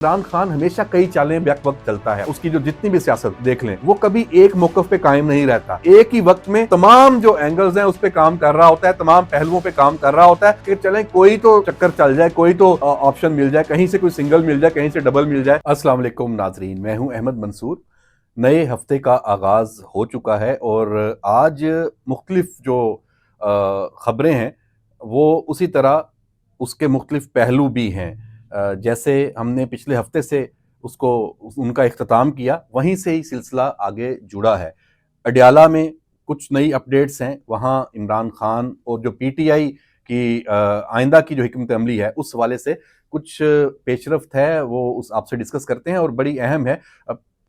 इमरान खान हमेशा कई चालें बैक वक्त चलता है। उसकी जो जितनी भी सियासत देख लें, वो कभी एक मौकफ पे कायम नहीं रहता। एक ही वक्त में तमाम जो एंगल्स हैं उस पे काम कर रहा होता है, तमाम पहलुओं पे काम कर रहा होता है कि चलें कोई तो चक्कर चल जाए, कोई तो ऑप्शन मिल जाए, कहीं से कोई सिंगल मिल जाए, कहीं से डबल मिल जाए। अस्सलाम वालेकुम नाजरीन, मैं हूं अहमद मंसूर। नए हफ्ते का आगाज हो चुका है और आज मुख्तलिफ जो खबरें हैं वो उसी तरह उसके मुख्तलिफ पहलू भी हैं। जैसे हमने पिछले हफ्ते से उसको उनका इख्तिताम किया, वहीं से ही सिलसिला आगे जुड़ा है। अडयाला में कुछ नई अपडेट्स हैं, वहाँ इमरान खान और जो पीटीआई की आइंदा की जो हिकमत अमली है उस हवाले से कुछ पेशरफ्त है, वो उस आपसे डिस्कस करते हैं और बड़ी अहम है।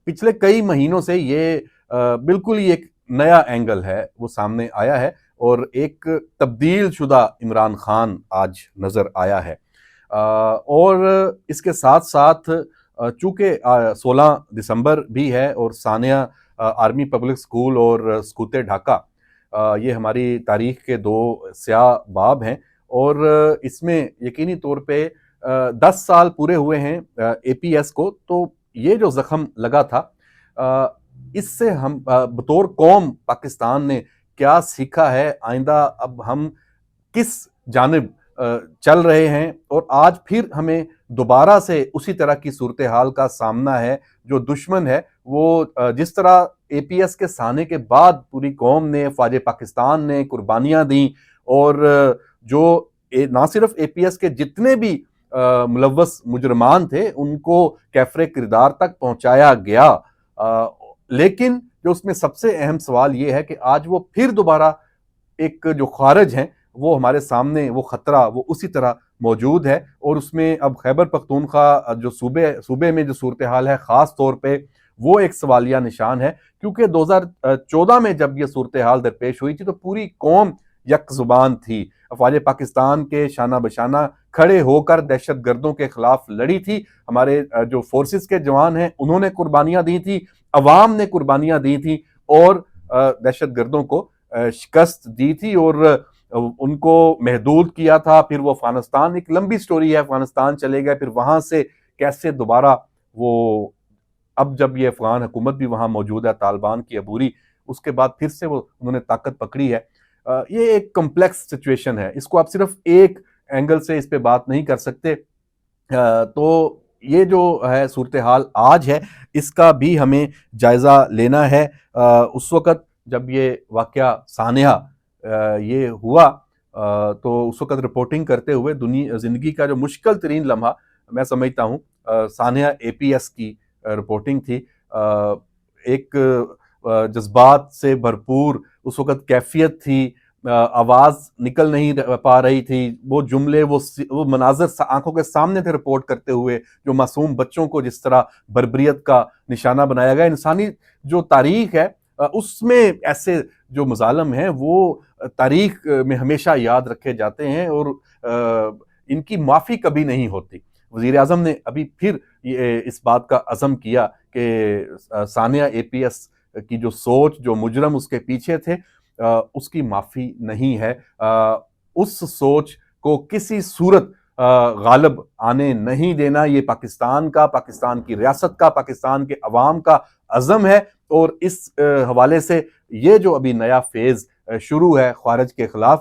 पिछले कई महीनों से ये बिल्कुल ही एक नया एंगल है वो सामने आया है और एक तब्दील शुदा इमरान खान आज नज़र आया है। और इसके साथ साथ चूँकि 16 दिसंबर भी है और सानिया आर्मी पब्लिक स्कूल और स्कूते ढाका ये हमारी तारीख के दो स्याह बाब हैं और इसमें यकीनी तौर पे 10 साल पूरे हुए हैं एपीएस को। तो ये जो ज़ख्म लगा था, इससे हम बतौर कौम पाकिस्तान ने क्या सीखा है, आइंदा अब हम किस जानिब चल रहे हैं और आज फिर हमें दोबारा से उसी तरह की सूरत हाल का सामना है। जो दुश्मन है वो जिस तरह एपीएस के साने के बाद पूरी कौम ने, फ़ौज पाकिस्तान ने कुर्बानियाँ दी और जो ना सिर्फ एपीएस के जितने भी मुलव्वस मुजरमान थे उनको कैफरे किरदार तक पहुंचाया गया, लेकिन जो उसमें सबसे अहम सवाल ये है कि आज वो फिर दोबारा एक जो खारिज हैं वो हमारे सामने, वो खतरा वो उसी तरह मौजूद है। और उसमें अब खैबर पख्तूनख्वा जो सूबे में जो सूरत हाल है ख़ास तौर पे वो एक सवालिया निशान है, क्योंकि 2014 में जब ये सूरत हाल दरपेश हुई थी तो पूरी कौम यक जुबान थी, फ़ौज पाकिस्तान के शाना बशाना खड़े होकर दहशत गर्दों के खिलाफ लड़ी थी। हमारे जो फोर्सेस के जवान हैं उन्होंने कुर्बानियाँ दी थी, अवाम ने कुर्बानियाँ दी थी और दहशत गर्दों को शिकस्त दी थी और उनको महदूद किया था। फिर वो अफगानिस्तान, एक लंबी स्टोरी है, अफगानिस्तान चले गए, फिर वहां से कैसे दोबारा वो, अब जब ये अफगान हुकूमत भी वहां मौजूद है, तालिबान की अबूरी, उसके बाद फिर से वो उन्होंने ताकत पकड़ी है। ये एक कॉम्प्लेक्स सिचुएशन है, इसको आप सिर्फ एक एंगल से इस पे बात नहीं कर सकते। तो ये जो है सूरत हाल आज है, इसका भी हमें जायजा लेना है। उस वक़्त जब ये वाक़या सानिया ये हुआ तो उस वक़्त रिपोर्टिंग करते हुए ज़िंदगी का जो मुश्किल तरीन लम्हा मैं समझता हूँ सानिया एपीएस की रिपोर्टिंग थी। एक जज्बात से भरपूर उस वक़्त कैफ़ियत थी, आवाज़ निकल नहीं पा रही थी, वो जुमले वो मनाज़र आंखों के सामने थे रिपोर्ट करते हुए, जो मासूम बच्चों को जिस तरह बर्बरियत का निशाना बनाया गया। इंसानी जो तारीख है उसमें ऐसे जो मज़ालम हैं वो तारीख में हमेशा याद रखे जाते हैं और इनकी माफ़ी कभी नहीं होती। वज़ीर आज़म ने अभी फिर ये इस बात का अज़म किया कि सानिया एपीएस की जो सोच, जो मुजरम उसके पीछे थे, उसकी माफ़ी नहीं है। उस सोच को किसी सूरत गालिब आने नहीं देना, ये पाकिस्तान का, पाकिस्तान की रियासत का, पाकिस्तान के अवाम का अज़म है। और इस हवाले से ये जो अभी नया फेज़ शुरू है ख़वारिज के ख़िलाफ़,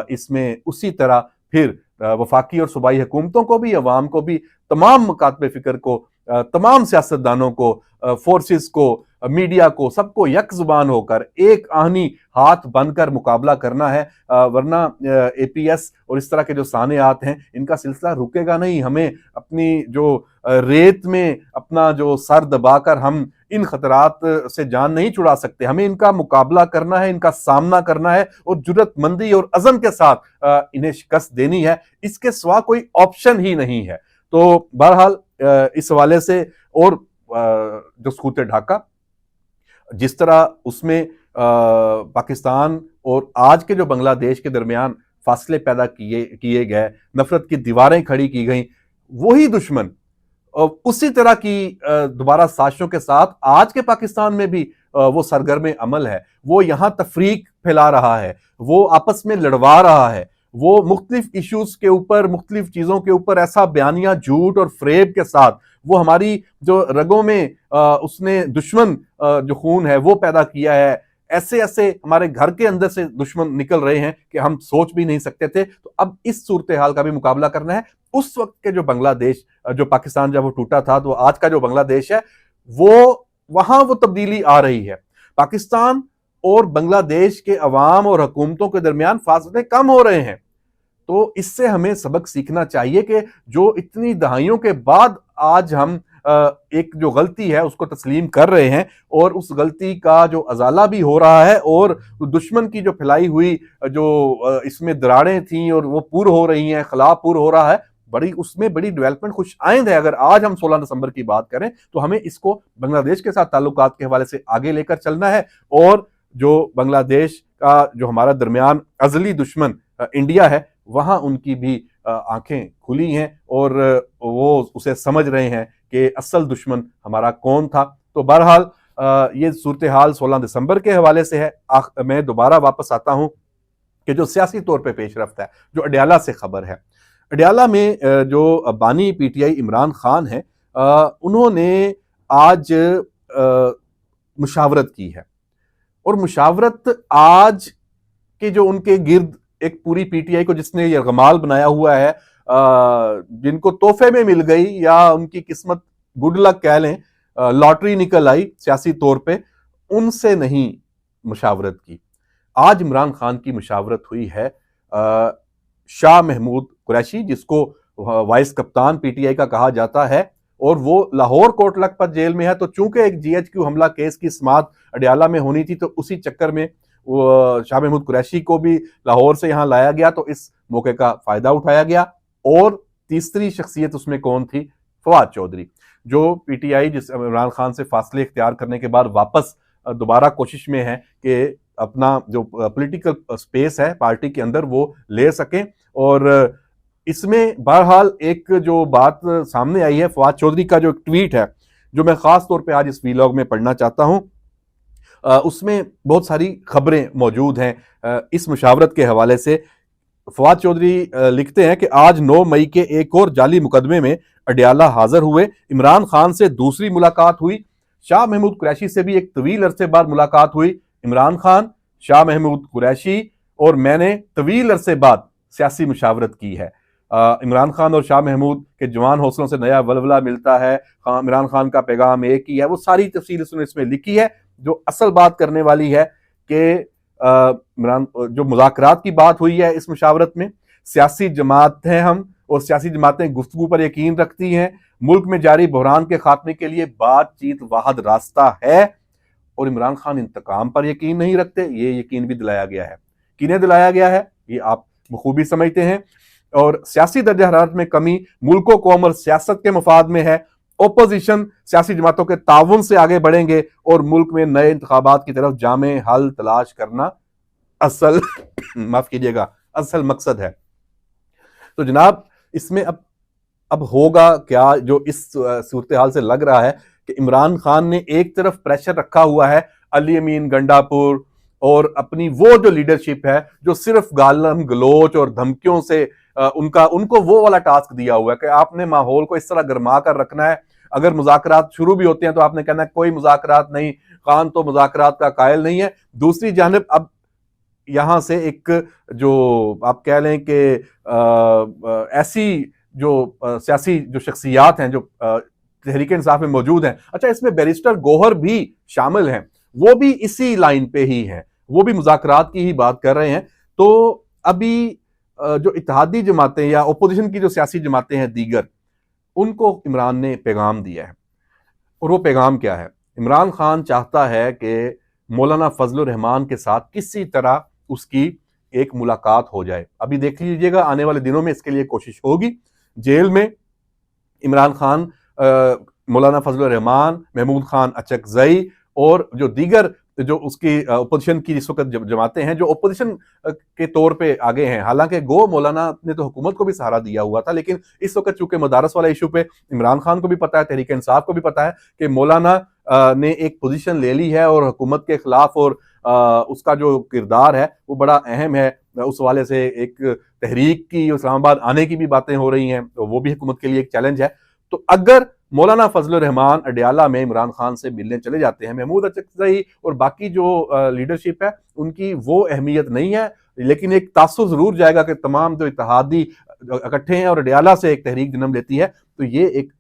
इसमें उसी तरह फिर वफाकी और सूबाई हुकूमतों को भी, अवाम को भी, तमाम मकातबे फ़िक्र को, तमाम सियासतदानों को, फोर्सेस को, मीडिया को, सबको यक जुबान होकर एक आहनी हाथ बनकर मुकाबला करना है। वरना एपीएस और इस तरह के जो सानेआत हैं इनका सिलसिला रुकेगा नहीं। हमें अपनी जो रेत में अपना जो सर दबाकर हम इन खतरात से जान नहीं छुड़ा सकते। हमें इनका मुकाबला करना है, इनका सामना करना है और जुर्रतमंदी और अज़म के साथ इन्हें शिकस्त देनी है। इसके सिवा कोई ऑप्शन ही नहीं है। तो बहरहाल इस हवाले से और जो स्कूते ढाका, जिस तरह उसमें पाकिस्तान और आज के जो बांग्लादेश के दरमियान फासले पैदा किए गए, नफरत की दीवारें खड़ी की गई, वही दुश्मन उसी तरह की दोबारा साजिशों के साथ आज के पाकिस्तान में भी वो सरगर्म अमल है। वो यहाँ तफरीक फैला रहा है, वो आपस में लड़वा रहा है। वो मुख्तलिफ इश्यूज के ऊपर, मुख्तलिफ चीज़ों के ऊपर ऐसा बयानिया झूठ और फ्रेब के साथ वो हमारी जो रगों में उसने दुश्मन जो खून है वो पैदा किया है, ऐसे ऐसे हमारे घर के अंदर से दुश्मन निकल रहे हैं कि हम सोच भी नहीं सकते थे। तो अब इस सूरत हाल का भी मुकाबला करना है। उस वक्त के जो बांग्लादेश, जो पाकिस्तान जब वो टूटा था, तो आज का जो बांग्लादेश है वो वहां वो तब्दीली आ रही है। पाकिस्तान और बांग्लादेश के अवाम और हुकूमतों के दरमियान फासले कम हो रहे हैं। तो इससे हमें सबक सीखना चाहिए कि जो इतनी दहाइयों के बाद आज हम एक जो गलती है उसको तस्लीम कर रहे हैं और उस गलती का जो अजाला भी हो रहा है, और दुश्मन की जो फैलाई हुई जो इसमें दरारें थी और वो पूर हो रही हैं, खला पूर हो रहा है, बड़ी उसमें बड़ी डेवलपमेंट खुश आइंद है। अगर आज हम 16 दिसंबर की बात करें तो हमें इसको बांग्लादेश के साथ ताल्लुकात के हवाले से आगे लेकर चलना है, और जो बांग्लादेश का जो हमारा दरमियान अजली दुश्मन इंडिया है, वहां उनकी भी आंखें खुली हैं और वो उसे समझ रहे हैं कि असल दुश्मन हमारा कौन था। तो बहरहाल ये सूरत हाल 16 दिसंबर के हवाले से है। मैं दोबारा वापस आता हूं कि जो सियासी तौर पे पेशरफ्त है, जो अडयाला से खबर है, अडयाला में जो बानी पीटीआई इमरान खान है, उन्होंने आज मुशावरत की है, और मुशावरत आज के जो उनके गिर्द एक पूरी पीटीआई को जिसने यरगमाल बनाया हुआ है, जिनको तोहफे में मिल गई या उनकी किस्मत गुड लक कह लें, लॉटरी निकल आई सियासी तौर पे, उनसे नहीं मुशावरत की। आज इमरान खान की मुशावरत हुई है शाह महमूद कुरैशी, जिसको वाइस कप्तान पीटीआई का कहा जाता है, और वो लाहौर कोट लखपत जेल में है। तो चूंकि एक जीएचक्यू हमला केस की समाअत अडयाला में होनी थी, तो उसी चक्कर में वो शाह महमूद कुरैशी को भी लाहौर से यहां लाया गया, तो इस मौके का फायदा उठाया गया। और तीसरी शख्सियत उसमें कौन थी? फवाद चौधरी, जो पीटीआई जिस इमरान खान से फासले इख्तियार करने के बाद वापस दोबारा कोशिश में है कि अपना जो पॉलिटिकल स्पेस है पार्टी के अंदर वो ले सकें। और इसमें बहरहाल एक जो बात सामने आई है, फवाद चौधरी का जो एक ट्वीट है, जो मैं खास तौर पे आज इस वीलॉग में पढ़ना चाहता हूं, उसमें बहुत सारी खबरें मौजूद हैं इस मुशावरत के हवाले से। फवाद चौधरी लिखते हैं कि आज 9 मई के एक और जाली मुकदमे में अडयाला हाजिर हुए। इमरान खान से दूसरी मुलाकात हुई। शाह महमूद कुरैशी से भी एक तवील अरसे बाद मुलाकात हुई। इमरान खान, शाह महमूद कुरैशी और मैंने तवील अरसे बाद सियासी मुशावरत की है। इमरान खान और शाह महमूद के जवान हौसलों से नया वलवला मिलता है। इमरान खान का पैगाम एक ही है। वो सारी तफसील उसने इसमें लिखी है। जो असल बात करने वाली है कि इमरान जो मुज़ाकरात की बात हुई है इस मुशावरत में, सियासी जमात हैं हम, और सियासी जमातें गुफ्तगू पर यकीन रखती हैं। मुल्क में जारी बहरान के खात्मे के लिए बातचीत वाहिद रास्ता है, और इमरान खान इंतकाम पर यकीन नहीं रखते। ये यकीन भी दिलाया गया है। किन्हें दिलाया गया है ये आप बखूबी समझते हैं। और सियासी दर्जा हरारत में कमी मुल्क कौम और सियासत के मफाद में है। ओपोजिशन सियासी जमातों के ताउन से आगे बढ़ेंगे और मुल्क में नए इंतखाबात की तरफ जामे हल तलाश करना असल माफ कीजिएगा असल मकसद है। तो जनाब, इसमें अब होगा क्या? जो इस सूरत हाल से लग रहा है कि इमरान खान ने एक तरफ प्रेशर रखा हुआ है अली अमीन गंडापुर और अपनी वो जो लीडरशिप है जो सिर्फ गालम गलोच और धमकियों से उनको वो वाला टास्क दिया हुआ है कि आपने माहौल को इस तरह गर्मा कर रखना है। अगर मुज़ाकरात शुरू भी होते हैं तो आपने कहना है कोई मुज़ाकरात नहीं, खान तो मुज़ाकरात का कायल नहीं है। दूसरी जानिब अब यहां से एक जो आप कह लें कि ऐसी जो सियासी जो शख्सियात हैं जो तहरीक इंसाफ में मौजूद हैं, अच्छा इसमें बैरिस्टर गौहर भी शामिल हैं, वो भी इसी लाइन पे ही हैं, वो भी मुज़ाकरात की ही बात कर रहे हैं। तो अभी जो इत्तेहादी जमातें या ओपोजिशन की जो सियासी जमातें हैं दीगर, उनको इमरान ने पैगाम दिया है। और वो पैगाम क्या है? इमरान खान चाहता है कि मौलाना फजलुर रहमान के साथ किसी तरह उसकी एक मुलाकात हो जाए। अभी देख लीजिएगा आने वाले दिनों में इसके लिए कोशिश होगी। जेल में इमरान खान, मौलाना फजलुर रहमान, महमूद खान अचकजई और जो दीगर जो उसकी अपोजिशन की इस वक्त जमातें हैं जो अपोजिशन के तौर पे आगे हैं। हालांकि गो मौलाना ने तो हुकूमत को भी सहारा दिया हुआ था, लेकिन इस वक्त चूंकि मदारस वाला इशू पे इमरान खान को भी पता है, तहरीक इंसाफ को भी पता है कि मौलाना ने एक पोजीशन ले ली है और हुकूमत के खिलाफ, और उसका जो किरदार है वो बड़ा अहम है। उस वाले से एक तहरीक की, इस्लामाबाद आने की भी बातें हो रही हैं, तो वो भी हुकूमत के लिए एक चैलेंज है। तो अगर मौलाना फजल रहमान अडयाला में इमरान खान से मिलने चले जाते हैं, महमूद अचकज़ई और बाकी जो लीडरशिप है उनकी वो अहमियत नहीं है, लेकिन एक तासुर जरूर जाएगा कि तमाम जो इत्तेहादी इकट्ठे हैं और अडयाला से एक तहरीक जन्म लेती है। तो ये एक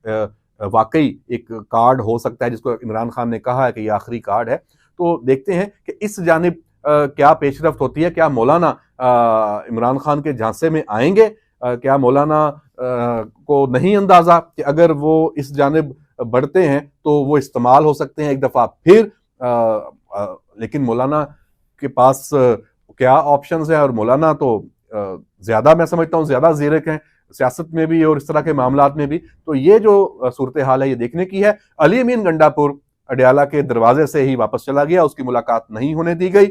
वाकई एक कार्ड हो सकता है जिसको इमरान खान ने कहा है कि ये आखिरी कार्ड है। तो देखते हैं कि इस जानिब क्या पेशरफ्त होती है, क्या मौलाना इमरान खान के झांसे में आएंगे, क्या मौलाना को नहीं अंदाजा कि अगर वो इस जानिब बढ़ते हैं तो वो इस्तेमाल हो सकते हैं एक दफा फिर, लेकिन मौलाना के पास क्या ऑप्शंस है, और मौलाना तो ज्यादा, मैं समझता हूँ ज्यादा ज़ीरक हैं सियासत में भी और इस तरह के मामलात में भी। तो ये जो सूरत हाल है ये देखने की है। अली अमीन गंडापुर अडयाला के दरवाजे से ही वापस चला गया, उसकी मुलाकात नहीं होने दी गई,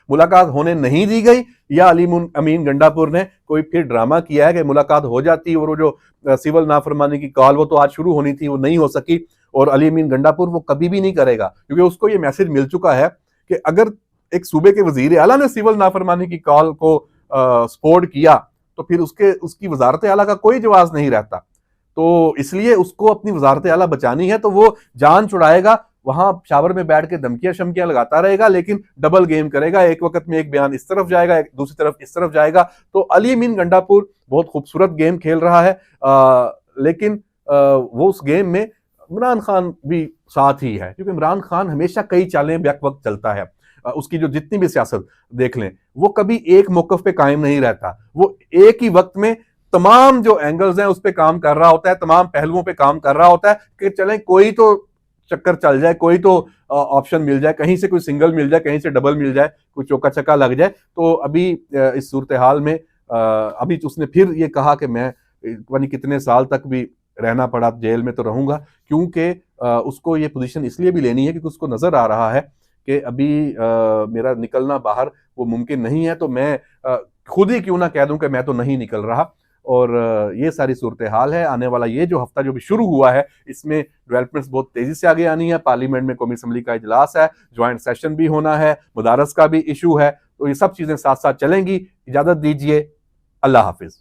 मुलाकात होने नहीं दी गई, या अली अमीन गंडापुर ने कोई फिर ड्रामा किया है कि मुलाकात हो जाती, और वो जो सिविल नाफरमानी की कॉल वो तो आज शुरू होनी थी, वो नहीं हो सकी। और अली अमीन गंडापुर वो कभी भी नहीं करेगा, क्योंकि उसको ये मैसेज मिल चुका है कि अगर एक सूबे के वजीर आला ने सिविल नाफरमानी की कॉल को सपोर्ट किया तो फिर उसकी वजारत आला का कोई जवाब नहीं रहता। तो इसलिए उसको अपनी वजारत आला बचानी है, तो वो जान छुड़ाएगा, वहां शावर में बैठ के धमकियां शमकियां लगाता रहेगा, लेकिन डबल गेम करेगा। एक वक्त में एक बयान इस तरफ जाएगा, एक दूसरी तरफ इस तरफ जाएगा। तो अली अमीन गंडापुर बहुत खूबसूरत गेम खेल रहा है, लेकिन वो उस गेम में इमरान खान भी साथ ही है, क्योंकि इमरान खान हमेशा कई चालें बैक वक्त चलता है। उसकी जो जितनी भी सियासत देख लें, वो कभी एक मौकफ पे कायम नहीं रहता, वो एक ही वक्त में तमाम जो एंगल्स हैं उस पर काम कर रहा होता है, तमाम पहलुओं पे काम कर रहा होता है कि चलें कोई तो चक्कर चल जाए, कोई तो ऑप्शन मिल जाए, कहीं से कोई सिंगल मिल जाए, कहीं से डबल मिल जाए, कोई चौका छक्का लग जाए। तो अभी इस सूरत हाल में अभी उसने फिर ये कहा कि मैं पता कितने साल तक भी रहना पड़ा जेल में तो रहूंगा, क्योंकि उसको ये पोजीशन इसलिए भी लेनी है क्योंकि उसको नजर आ रहा है कि अभी मेरा निकलना बाहर वो मुमकिन नहीं है, तो मैं खुद ही क्यों ना कह दूं कि मैं तो नहीं निकल रहा। और ये सारी सूरत हाल है। आने वाला ये जो हफ्ता जो भी शुरू हुआ है, इसमें डेवलपमेंट्स बहुत तेजी से आगे आनी है। पार्लियामेंट में कौमी असम्बली का इजलास है, ज्वाइंट सेशन भी होना है, मुदारस का भी इशू है, तो ये सब चीजें साथ साथ चलेंगी। इजाजत दीजिए, अल्लाह हाफिज।